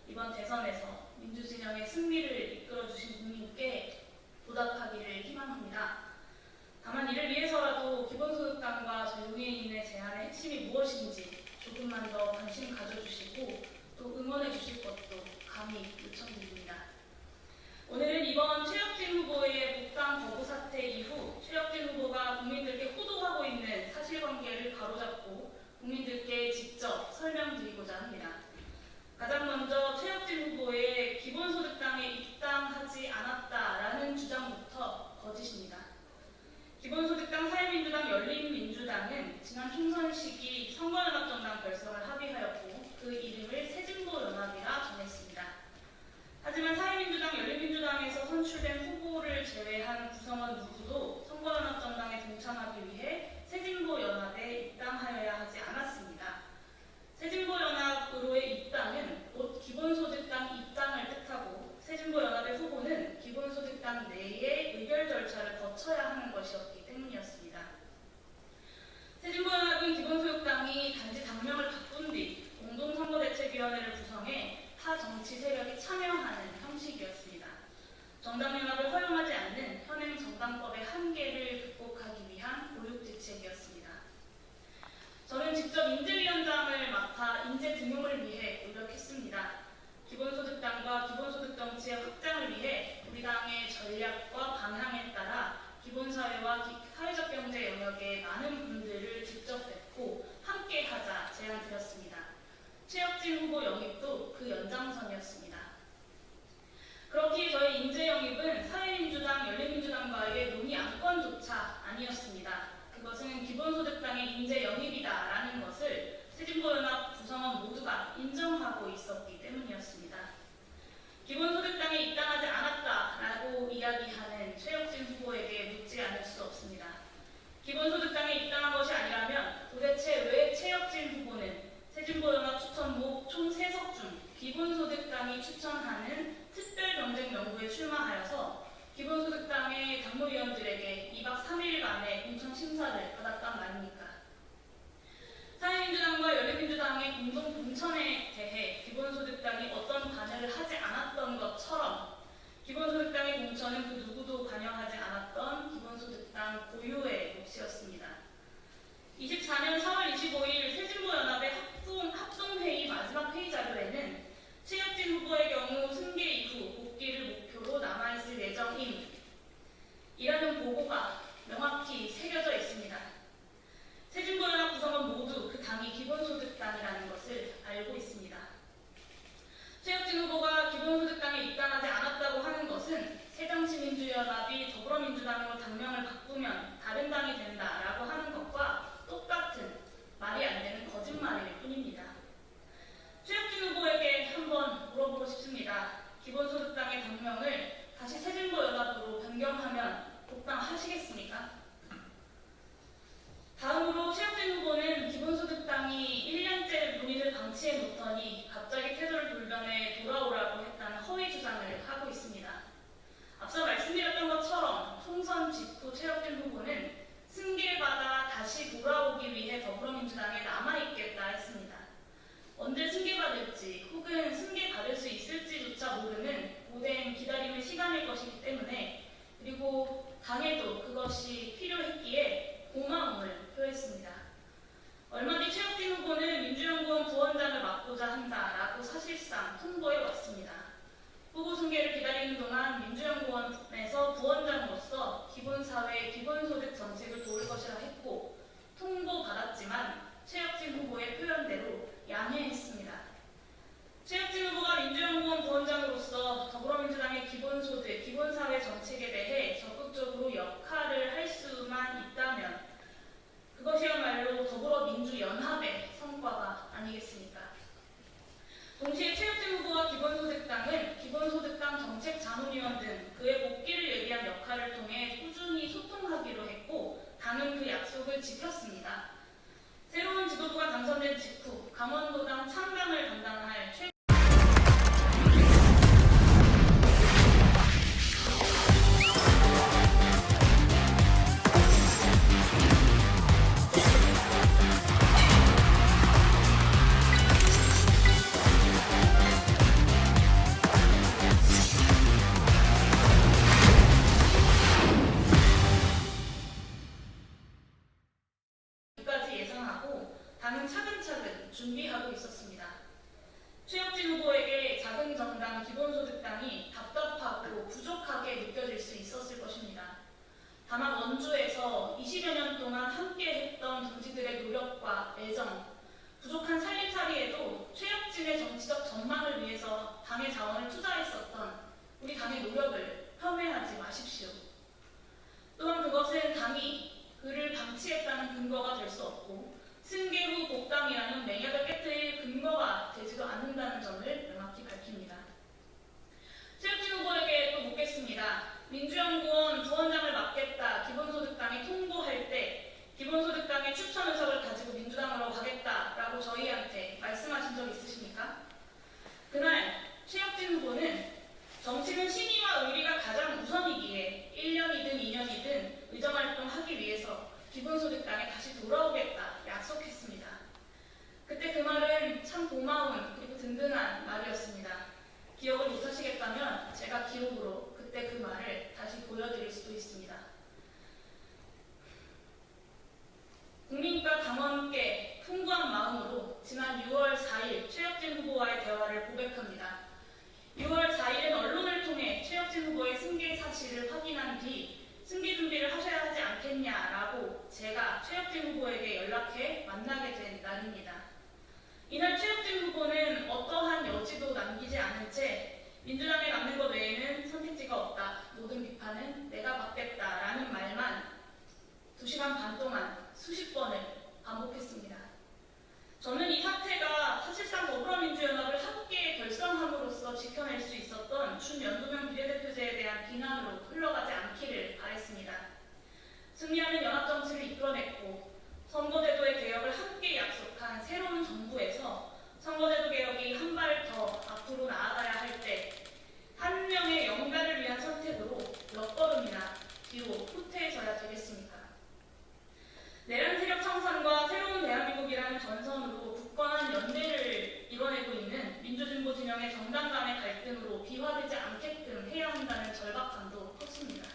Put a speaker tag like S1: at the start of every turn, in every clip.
S1: 이번 대선에서 민주진영의 승리를 이끌어주신 국민께 보답하기를 희망합니다. 다만 이를 위해서라도 기본소득당과 저희 국민의힘의 제안의 핵심이 무엇인지 조금만 더 관심 가져주시고 또 응원해 주실 것도 감히 요청드립니다. 오늘은 이번 최혁진 후보의 복당 거부 사태 이후 최혁진 후보가 국민들께 호도하고 있는 사실관계를 바로잡고 국민들께 직접 설명드리고자 합니다. 가장 먼저 최혁진 후보의 기본소득당에 입당하지 않았다라는 주장부터 거짓입니다. 기본소득당, 사회민주당, 열린민주당은 지난 총선 시기 선거연합정당 결성을 합의하였고 그 이름을 새진보연합이라 정했습니다. 하지만 사회민주당, 열린민주당에서 선출된 후보를 제외한 구성원 누구도 선거연합정당에 동참하기 위해 새진보연합에 입당하여야 하지 않았습니다. 새진보연합으로의 입당은 곧 기본소득당 입당을 뜻하고 새진보연합의 후보는 기본소득당 내의 의결 절차를 거쳐야 하는 것이었기 때문이었습니다. 새진보연합은 기본소득당이 단지 당명을 바꾼 뒤 공동선거대책위원회를 구성해 타 정치 세력이 참여하는 형식이었습니다. 정당연합을 허용하지 않는 현행 정당법의 한계를 극복하기 위한 보육지책이었습니다. 저는 직접 인재위원장을 맡아 인재 등용을 위해 노력했습니다. 기본소득당과 기본소득 정치의 확장을 위해 우리 당의 전략과 방향에 따라 기본사회와 사회적 경제 영역의 많은 분들을 직접 뵙고 함께하자 제안드렸습니다. 최혁진 후보 영입도 그 연장선이었습니다. 그렇기에 저희 인재 영입은 사회민주당, 열린민주당과의 논의 안건조차 아니었습니다. 그것은 기본소득당의 인재 영입이다라는 것을 새진보연합 구성원 모두가 인정하고 있었기 때문이었습니다. 기본소득당에 입당하지 않았다라고 이야기하는 최혁진 후보에게 묻지 않을 수 없습니다. 기본소득당에 입당한 것이 아니라면 도대체 왜 최혁진 후보는 새진보연합 추천목 총 3석 중 기본소득당이 추천하는 특별경쟁명부에 출마하여서 기본소득당의 당무위원들에게 2박 3일간의 공천 심사를 받았단 말입니까? 사회민주당과 열린민주당의 공동 공천에 대해 기본소득당이 어떤 관여를 하지 않았던 것처럼 기본소득당의 공천은 그 누구도 관여하지 않았던 기본소득당 고유의 몫이었습니다. 24년 4월 25일 새진보연합의 합동회의 마지막 회의 자료에는 최혁진 후보의 경우 승계 이후 복귀를 목표로 남아있을 예정임 이라는 보고가 명확히 새겨져 있습니다. 새진보연합 구성원 모두 그 당이 기본소득당이라는 것을 알고 있습니다. 최혁진 후보가 기본소득당에 입당하지 않았다고 하는 것은 새정치민주연합이 더불어민주당으로 당명을 바꾸면 다른 당이 된다라고 하는 것과 똑같은 말이 안 되는 거짓말일 뿐입니다. 최혁진 후보에게 한번 물어보고 싶습니다. 기본소득당의 당명을 다시 새진보연합으로 변경하면 복당하시겠습니까? 다음으로 최혁진 후보는 기본소득당이 1년째 논의를 방치해 놓더니 갑자기 태도를 돌변해 돌아오라고 했다는 허위 주장을 하고 있습니다. 앞서 말씀드렸던 것처럼 총선 직후 최혁진 후보는 승계받아 다시 돌아오기 위해 더불어민주당에 남아있겠다 했습니다. 언제 승계받을지 혹은 승계받을 수 있을지조차 모르는 고된 기다림의 시간일 것이기 때문에 그리고 당에도 그것이 필요했기에 고마움을 표했습니다. 얼마 뒤 최혁진 후보는 민주연구원 부원장을 맡고자 한다라고 사실상 통보해 왔습니다. 후보 승계를 기다리는 동안 민주연구원에서 부원장으로서 기본사회, 기본소득 정책을 도울 것이라 했고 통보받았지만 최혁진 후보의 표현대로 양해했습니다. 최혁진 후보가 민주연구원 부원장으로서 더불어민주당의 기본소득, 기본사회 정책에 대해 적극적으로 역할을 할 수만 있다면 그것이야말로 더불어민주연합의 성과가 아니겠습니까? 동시에 최혁진 후보와 기본소득당은 기본소득당 정책자문위원 등 그의 복귀를 예비한 역할을 통해 꾸준히 소통하기로 했고 당은 그 약속을 지켰습니다. 새로운 지도부가 당선된 직후 강원도당 창당을 담당할 최 당은 차근차근 준비하고 있었습니다. 최혁진 후보에게 작은 정당 기본소득당이 답답하고 부족하게 느껴질 수 있었을 것입니다. 다만 원주에서 20여 년 동안 함께했던 동지들의 노력과 애정, 부족한 살림살이에도 최혁진의 정치적 전망을 위해서 당의 자원을 투자했었던 우리 당의 노력을 폄훼하지 마십시오. 또한 그것은 당이 그를 방치했다는 근거가 될 수 없고 승계 후 복당이라는 맹약을 깨뜨릴 근거가 되지도 않는다는 점을 명확히 밝힙니다. 최혁진 후보에게 또 묻겠습니다. 민주연구원 부원장을 맡겠다 기본소득당이 통보할 때 기본소득당의 추천 의석을 가지고 민주당으로 가겠다라고 저희한테 말씀하신 적 있으십니까? 그날 최혁진 후보는 정치는 신의와 의리가 가장 우선이기에 1년이든 2년이든 의정활동하기 위해서 기본소득당에 다시 돌아오겠다 약속했습니다. 그때 그 말은 참 고마운 그리고 든든한 말이었습니다. 기억을 못하시겠다면 제가 기록으로 그때 그 말을 다시 보여드릴 수도 있습니다. 국민과 당원께 풍부한 마음으로 지난 6월 4일 최혁진 후보와의 대화를 고백합니다. 6월 4일은 언론을 통해 최혁진 후보의 승계 사실을 확인한 뒤 승계 준비를 하셔야 하지 않겠냐라고 제가 최혁진 후보에게 연락해 만나게 된 날입니다. 이날 최혁진 후보는 어떠한 여지도 남기지 않은 채 민주당에 남는 것 외에는 선택지가 없다. 모든 비판은 내가 받겠다라는 말만 2시간 반 동안 수십 번을 반복했습니다. 저는 이 사태가 사실상 더불어민주연합을 함께 결성함으로써 지켜낼 수 있었던 준연동형 비례대표제에 대한 비난으로 흘러가지 않기를 바랬습니다. 승리하는 연합정치를 이끌어냈고 선거제도의 개혁을 함께 약속한 새로운 정부에서 선거제도 개혁이 한 발 더 앞으로 나아가야 할 때 한 명의 영가를 위한 선택으로 몇 걸음이나 뒤로 후퇴해서야 되겠습니까? 내란 세력 청산과 새로운 대한민국이라는 전선으로 굳건한 연대를 이뤄내고 있는 민주진보 진영의 정당 간의 갈등으로 비화되지 않게끔 해야 한다는 절박함도 컸습니다.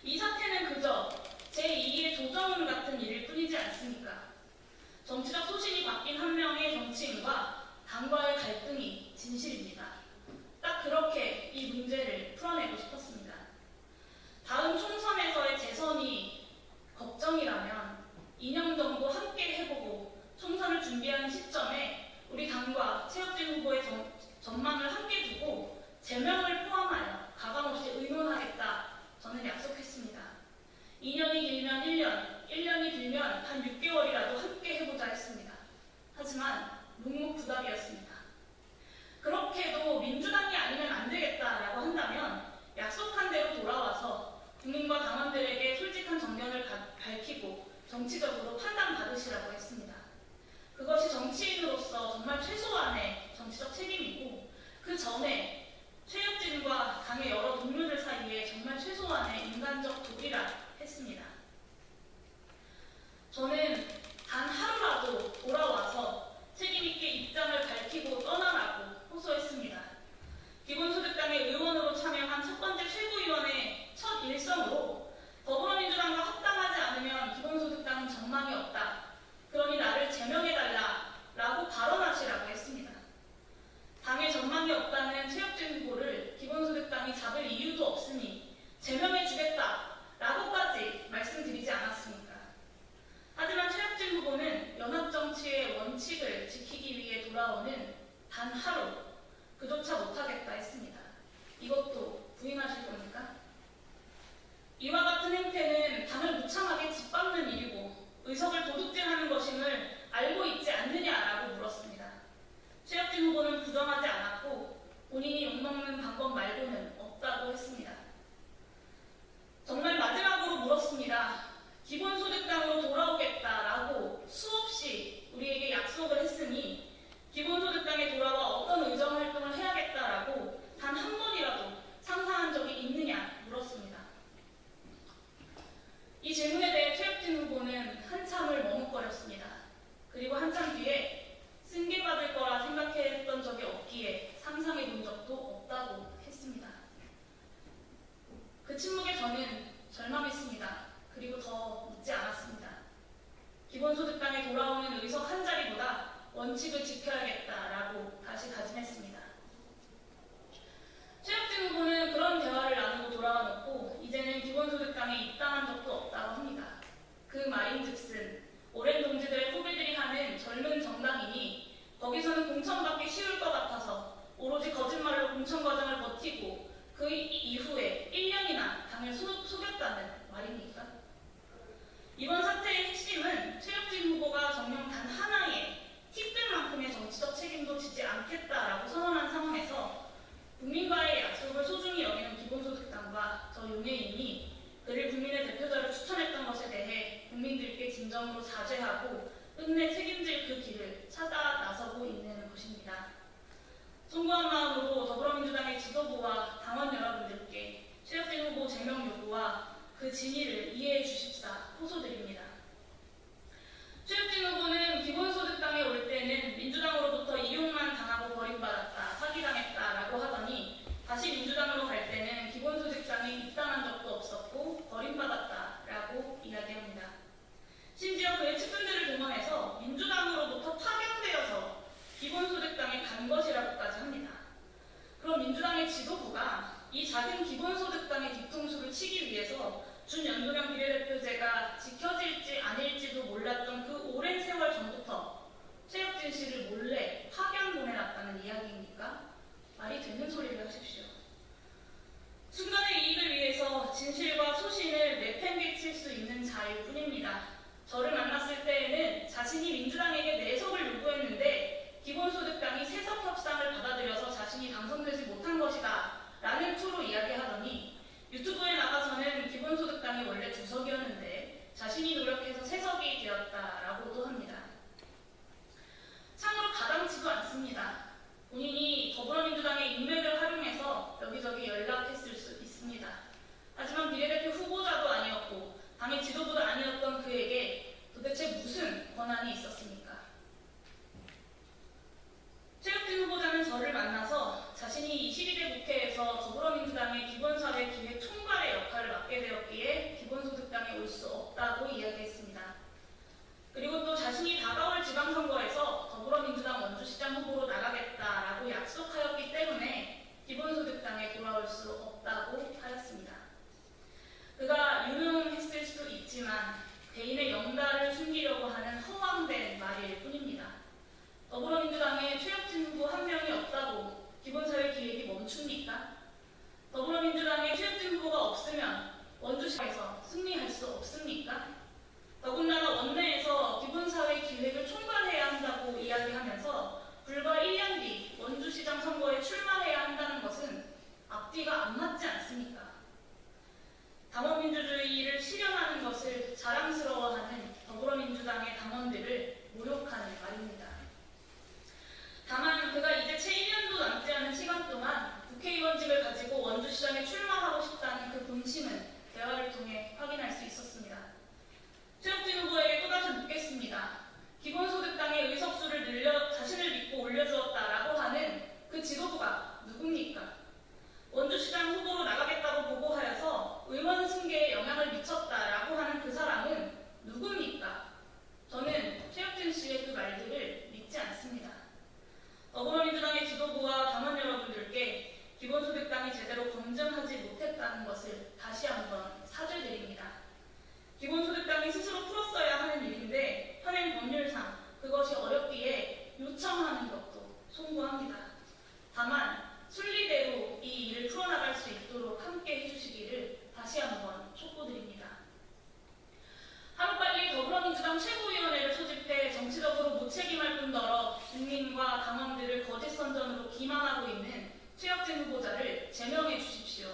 S1: 이 사태는 그저 제2의 조정훈 같은 일일 뿐이지 않습니까? 정치적 소신이 바뀐 한 명의 정치인과 당과의 갈등이 진실입니다. 딱 그렇게 이 문제를 풀어내고 싶었습니다. 다음 총선에서의 재선이 걱정이라면 2년 정도 함께 해보고 총선을 준비하는 시점에 우리 당과 최혁진 후보의 전망을 함께 두고 제명을 포함하여 가감없이 의논하겠다 저는 약속했습니다. 2년이 길면 1년, 1년이 길면 한 6개월이라도 함께 해보자 했습니다. 하지만 묵묵부답이었습니다. 그렇게도 민주당이 아니면 안 되겠다라고 한다면 약속한 대로 돌아와서 국민과 당원들에게 솔직한 정견을 밝히고 정치적으로 판단받으시라고 했습니다. 그것이 정치인으로서 정말 최소한의 정치적 책임이고 그 전에 최혁진과 당의 여러 동료들 사이에 정말 최소한의 인간적 도리라 했습니다. 저는 단 하루라도 돌아와서 책임있게 입장을 밝히고 떠나라고 호소했습니다. 기본소득당의 의원으로 참여한 첫 번째 최고위원의 첫 일성으로 더불어민주당과 합당하지 않으면 기본소득당은 전망이 없다. 그러니 나를 제명해달라라고 발언하시라고 했습니다. 당의 전망이 없다는 최혁진 후보를 기본소득당이 잡을 이유도 없으니 제명해주겠다라고까지 말씀드리지 않았습니까? 하지만 최혁진 후보는 연합정치의 원칙을 지키기 위해 돌아오는 단 하루 그조차 못하겠다 했습니다. 이것도 부인하실 겁니까? 이와 같은 행태는 당을 무참하게 짓밟는 일이고 의석을 도둑질하는 것임을 알고 있지 않느냐라고 물었습니다. 최혁진 후보는 부정하지 않았고 본인이 욕먹는 방법 말고는 없다고 했습니다. 정말 마지막으로 물었습니다. 기본소득당으로 돌아오겠다라고 수없이 우리에게 약속을 했으니 기본소득당에 돌아와 어떤 의정활동을 해야겠다라고 단 한 번이라도 상상한 적이 있느냐 물었습니다. 이 질문에 대해 최혁진 후보는 한참을 머뭇거렸습니다. 그리고 한참 뒤에 승계받을 거라 생각했던 적이 없기에 상상해 본 적도 없다고 했습니다. 그 침묵에 저는 절망했습니다. 그리고 더 묻지 않았습니다. 기본소득당에 돌아오는 의석 한 자리보다 원칙을 지켜야겠다라고 다시 다짐했습니다. 최혁진 후보는 그런 대화를 나누고 돌아와 놓고 이제는 기본소득당에 입당한 적도 없다고 합니다. 그 말인즉슨 오랜 동지들의 후배들이 하는 젊은 정당이니 거기서는 공천받기 쉬울 것 같아서 오로지 거짓말로 공천 과정을 버티고 그 이후에 1년이나 당을 속였다는 말입니까? 이번 사태의 핵심은 최혁진 후보가 정녕 단 하나의 팁들만큼의 정치적 책임도 지지 않겠다라고 선언한 상황에서 국민과의 약속을 소중히 여기는 기본소득당과 저 용해인이 그를 국민의 대표자로 추천했던 것에 대해 국민들께 진정으로 사죄하고 끝내 책임질 그 길을 찾아 나서고 있는 것입니다. 송구한 마음으로 더불어민주당의 지도부와 당원 여러분들께 최혁진 후보 제명 요구와 그 진위를 이해해 주십사 호소드립니다. 최혁진 후보는 기본소득당에 올 때는 민주당으로부터 이용만 당하고 버림받았다, 사기당했다라고 하더니 다시 민주당으로 갈 때는 기본소득당에 입당한 적도 없었고 버림받았다라고 이야기합니다. 심지어 그의 측근들을 동원해서 민주당으로부터 파견되어서 기본소득당에 간 것이라고까지 합니다. 그럼 민주당의 지도부가 이 작은 기본소득당의 뒤통수를 치기 위해서 준연동형 비례대표제가 지켜질지 아닐지도 몰랐던 그 오랜 세월 전부터 최혁진 씨를 몰래 파견 보내놨다는 이야기입니까? 말이 되는 소리를 하십시오. 순간의 이익을 위해서 진실과 소신을 내팽개칠 수 있는 자일 뿐입니다. 저를 만났을 때에는 자신이 민주당에게 내석을 요구했는데 기본소득당이 세석 협상을 받아들여서 자신이 당선되지 못한 것이다 라는 투로 이야기하더니 유튜브에 나가서는 기본소득당이 원래 2석이었는데 자신이 노력해서 3석이 되었다라고도 합니다. 참으로 가당치도 않습니다. 본인이 더불어민주당의 인맥을 활용해서 여기저기 연락했을 수 있습니다. 하지만 비례대표 후보자도 아니었고 당의 지도부도 아니었던 그에게 도대체 무슨 권한이 있었습니까? 최혁진 후보자는 저를 만나서 자신이 22대 국회에서 더불어민주당의 기본사회 기획 총괄의 역할을 맡게 되었기에 기본소득당에 올 수 없다고 이야기했습니다. 그리고 또 자신이 다가올 지방선거에서 더불어민주당 원주시장 후보로 나가겠다라고 약속하였기 때문에 기본소득당에 돌아올 수 없다고 하였습니다. 그가 유명했을 수도 있지만 개인의 영달을 숨기려고 하는 허황된 말일 뿐입니다. 더불어민주당에 최혁진 후보 한 명이 없다고 기본사회 기획이 멈춥니까? 더불어민주당에 최혁진 후보가 없으면 원주시에서 승리할 수 없습니까? 더군다나 원내에서 기본사회 기획을 총괄해야 한다고 이야기하면서 불과 1년 뒤 원주시장 선거에 출마해야 한다는 것은 앞뒤가 안 맞지 않습니까? 당원민주주의를 실현하는 것을 자랑스러워하는 더불어민주당의 당원들을 모욕하는 말입니다. 다만 그가 이제 채 1년도 남지 않은 시간 동안 국회의원직을 가지고 원주시장에 출마하고 싶다는 그 본심은 대화를 통해 확인할 수 있었습니다. 최혁진 후보에게 또다시 묻겠습니다. 기본소득당의 의석수를 늘려 자신을 믿고 올려주었다라고 하는 그 지도부가 누굽니까? 원주시장 후보로 나가겠다고 보고하여서 의원 승계에 영향을 미쳤다라고 하는 그 사람은 누굽니까? 저는 최혁진 씨의 그 말들을 믿지 않습니다. 더불어민주당의 지도부와 당원 여러분들께 기본소득당이 제대로 검증하지 못했다는 것을 다시 한번 사죄드립니다. 기본소득당이 스스로 풀었어야 하는 일인데 현행 법률상 그것이 어렵기에 요청하는 것도 송구합니다. 다만 순리대로 이 일을 풀어나갈 수 있도록 함께 해주시기를 다시 한번 촉구드립니다. 하루빨리 더불어민주당 최고위원회를 소집해 정치적으로 무책임할 뿐더러 국민과 당원들을 거짓 선전으로 기만하고 있는 최혁진 후보자를 제명해 주십시오.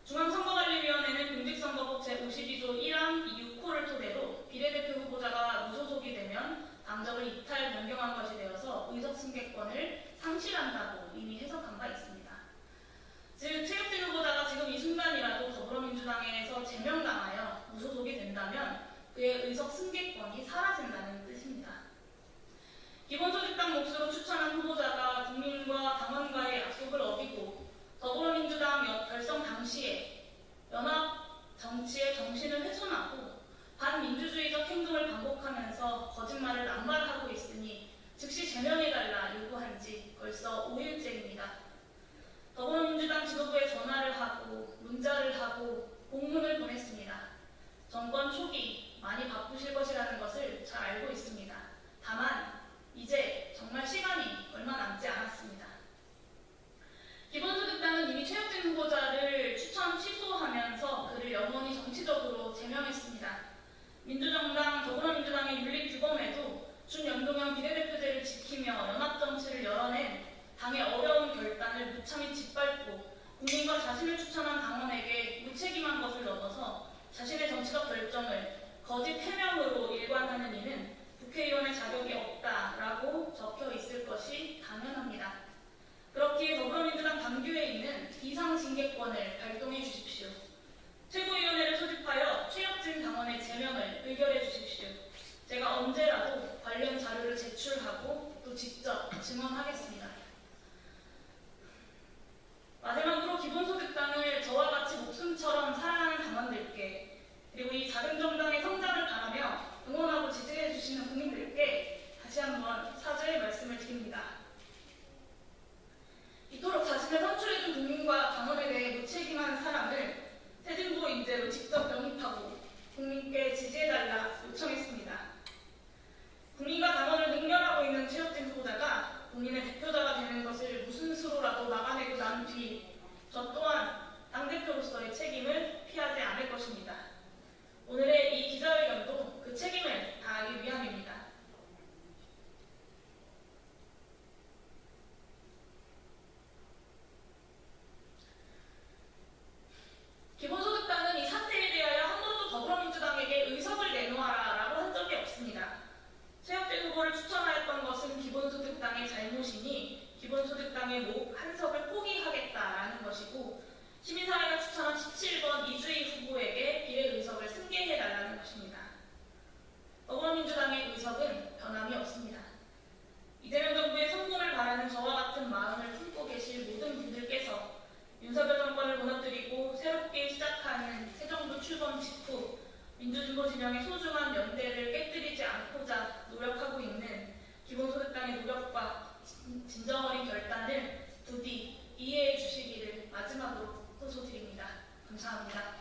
S1: 중앙선거관리위원회는 공직선거법 제52조 1항 6호를 토대로 비례대표 후보자가 무소속이 되면 당적을 이탈 변경한 것이 되어서 의석 승계권을 상실한다고 이미 해석한 바 있습니다. 즉 최혁진 후보자가 지금 이 순간이라도 더불어민주당에서 제명당하여 무소속이 된다면 그의 의석 승계권이 사라진다는 뜻입니다. 기본소득당 몫으로 추천한 후보자가 국민과 당원과의 약속을 어기고 더불어민주당 결성 당시에 연합 정치의 정신을 훼손하고 반민주주의적 행동을 반복하면서 많이 바쁘실 것이라는 것을 잘 알고 있습니다. 다만 이제 정말 시간이 얼마 남지 않았습니다. 기본소득당은 이미 최혁진 후보자를 추천 취소하면서 그를 영원히 정치적으로 제명했습니다. 민주정당, 더불어민주당의 윤리규범에도 준연동형 비례대표제를 지키며 연합정치를 열어낸 당의 어려운 결단을 무참히 짓밟고 국민과 자신을 추천한 당원에게 무책임한 것을 넘어서 자신의 정치적 결정을 거짓 해명으로 일관하는 이는 국회의원의 자격이 없다라고 적혀 있을 것이 당연합니다. 그렇기에 더불어민주당 당규에 있는 비상징계권을 발동해 주십시오. 최고위원회를 소집하여 최혁진 당원의 제명을 의결해 주십시오. 제가 언제라도 관련 자료를 제출하고 또 직접 증언하겠습니다. 마지막으로 기본소득당을 저와 같이 목숨처럼 사랑하는 당원들께 그리고 이 작은 정당의 성장을 바라며 응원하고 지지해 주시는 국민들께 다시 한번 사죄의 말씀을 드립니다. 이토록 자신을 선출해준 국민과 당원에 대해 무책임한 사람을 새진보 인재로 직접 영입하고 국민께 지지해달라 요청했습니다. 국민과 당원을 능멸하고 있는 최혁진 후보자가 국민의 대표자가 되는 것을 무슨 수로라도 막아내고 난 뒤 저 또한 당대표로서의 책임을 피하지 않을 것입니다. 오늘의 이 기자회견도 그 책임을 다하기 위함입니다. 기본소득당은 이 사태에 대하여 한 번도 더불어민주당에게 의석을 내놓아라라고 한 적이 없습니다. 최혁진 후보를 추천하였던 것은 기본소득당의 잘못이니 기본소득당의 목 한석을 포기하겠다라는 것이고 시민사회가 추천한 17번 이주희 후보에게 비례의석을 승계해달라는 것입니다. 더불어민주당의 의석은 변함이 없습니다. 이재명 정부의 성공을 바라는 저와 같은 마음을 품고 계실 모든 분들께서 윤석열 정권을 무너뜨리고 새롭게 시작하는 새 정부 출범 직후 민주진보 진영의 소중한 연대를 깨뜨리지 않고자 노력하고 있는 기본소득당의 노력과 진정 어린 결단을 부디 이해해 주시기를 마지막으로 호소드립니다. 감사합니다.